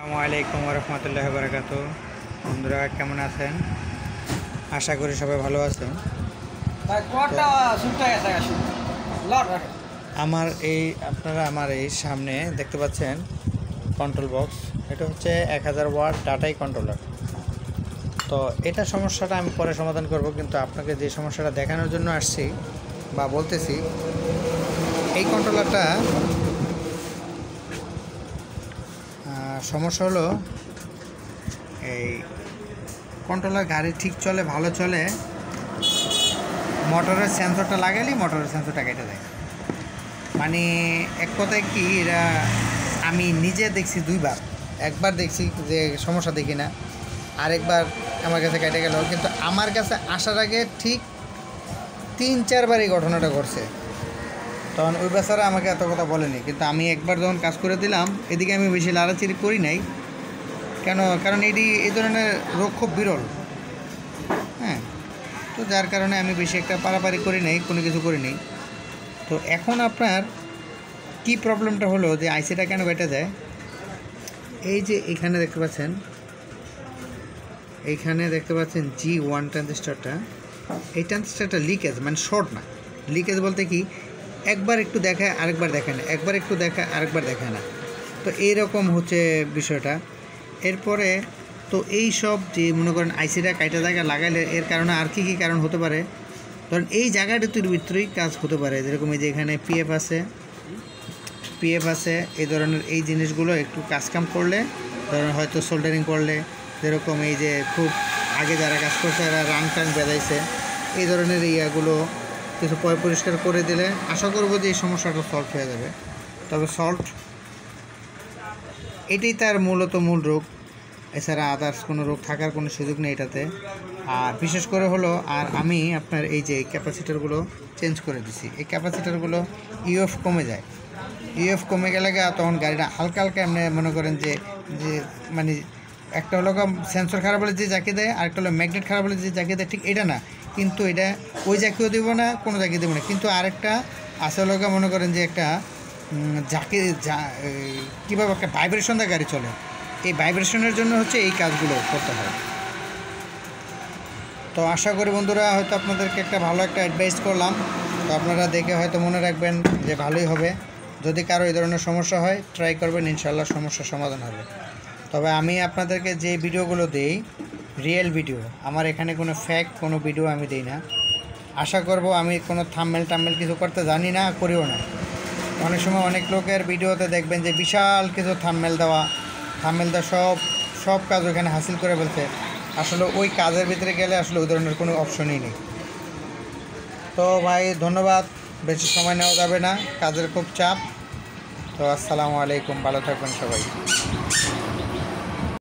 আসসালামু আলাইকুম রহমতুল্লাহ বারাকাতু। বন্ধুরা কেমন আছেন? আশা করি সবাই ভালো আছেন। আমার এই সামনে দেখতে পাচ্ছেন কন্ট্রোল বক্স। এটা হচ্ছে 1000 ওয়াট ডাটাই কন্ট্রোলার। তো এটা সমস্যাটা আমি পরে সমাধান করব, কিন্তু আপনাকে যে সমস্যাটা দেখানোর জন্য আসছি বা বলতেছি, এই কন্ট্রোলারটা সমস্যা হলো এই কন্ট্রোলার গাড়ি ঠিক চলে, ভালো চলে, মোটরের সেন্সরটা লাগালেই মোটরের সেন্সরটা কেটে দেয়। মানে এক কথায় কি, এরা আমি নিজে দেখছি দুইবার। একবার দেখছি যে সমস্যা দেখি না, আরেকবার আমার কাছে কেটে গেল। কিন্তু আমার কাছে আসার আগে ঠিক 3-4 বার এই ঘটনাটা ঘটছে। তখন ওই বেচারা আমাকে এত কথা বলেনি, কিন্তু আমি একবার যখন কাজ করে দিলাম, এদিকে আমি বেশি লাড়াচিড়ি করি নাই। কারণ এই ধরনের রোগ খুব বিরল। হ্যাঁ, তো যার কারণে আমি বেশি একটা পারাপারি করি নাই, কোনো কিছু করি নাই। তো এখন আপনার কি প্রবলেমটা হলো যে আইসিটা কেন বেটে যায়, এই যে এখানে দেখতে পাচ্ছেন G1 ট্রানজিস্টরটা, এই ট্রানজিস্টরটা লিকেজ, মানে শর্ট না। লিকেজ বলতে কি, একবার একটু দেখায় আরেকবার দেখায় না, একবার একটু দেখায় আরেকবার দেখায় না। তো এইরকম হচ্ছে বিষয়টা। এরপরে তো এই সব যে মনে করেন আইসিটা কাইটা জায়গা লাগাইলে এর কারণে আর কি কারণ হতে পারে, ধরেন এই জায়গাটির ভিতরেই কাজ হতে পারে। যেরকম এই যে এখানে পিএফ আছে, এই ধরনের এই জিনিসগুলো একটু কাজকাম করলে, ধরেন হয়তো সোল্ডারিং করলে, যেরকম এই যে খুব আগে যারা কাজ করছে এরা রান টান বেজাইছে, এই ধরনের ইয়াগুলো কিছু পরিষ্কার করে দিলে আশা করব যে এই সমস্যাটা সলভ হয়ে যাবে। তবে এটাই তার মূল রোগ, এছাড়া আদার্স কোনো রোগ থাকার কোনো সুযোগ নেই এটাতে। আর বিশেষ করে হলো, আর আমি আপনার এই যে ক্যাপাসিটারগুলো চেঞ্জ করে দিছি। এই ক্যাপাসিটারগুলো ইউএফ কমে যায়, ইউএফ কমে গেলে তখন গাড়িটা হালকা হালকা এমনি মনে করেন যে মানে একটা হলো সেন্সর খারাপ হলে যে জাকিয়ে দেয়, আরেকটা হলো ম্যাগনেট খারাপ হলে যে জাকিয়ে দেয়, ঠিক এটা না। কিন্তু এটা ওই জাকিয়েও দেবো না, কোনো জাকিয়ে দেবো না। কিন্তু আরেকটা আছে হলো মনে করেন যে একটা কীভাবে একটা ভাইব্রেশন দিয়ে গাড়ি চলে, এই ভাইব্রেশনের জন্য হচ্ছে এই কাজগুলো করতে হয়। তো আশা করি বন্ধুরা হয়তো আপনাদেরকে একটা ভালো একটা অ্যাডভাইস করলাম। তো আপনারা দেখে হয়তো মনে রাখবেন যে ভালোই হবে। যদি কারো এই ধরনের সমস্যা হয় ট্রাই করবেন, ইনশাল্লাহ সমস্যার সমাধান হবে। তবে আমি আপনাদেরকে যে ভিডিওগুলো দিই রিয়েল ভিডিও, আমার এখানে কোনো ফেক কোনো ভিডিও আমি দিই না। আশা করব আমি কোনো থাম্বনেল কিছু করতে জানি না, করিও না। অনেক সময় অনেক লোকের ভিডিওতে দেখবেন যে বিশাল কিছু থাম্বনেল দেওয়া সব কাজ ওখানে হাসিল করে বলতে, আসলে ওই কাজের ভিতরে গেলে আসলে ওই ধরনের কোনো অপশনই নেই। তো ভাই ধন্যবাদ, বেশি সময় নেওয়া যাবে না, কাজের খুব চাপ। তো আসসালামু আলাইকুম, ভালো থাকবেন সবাই।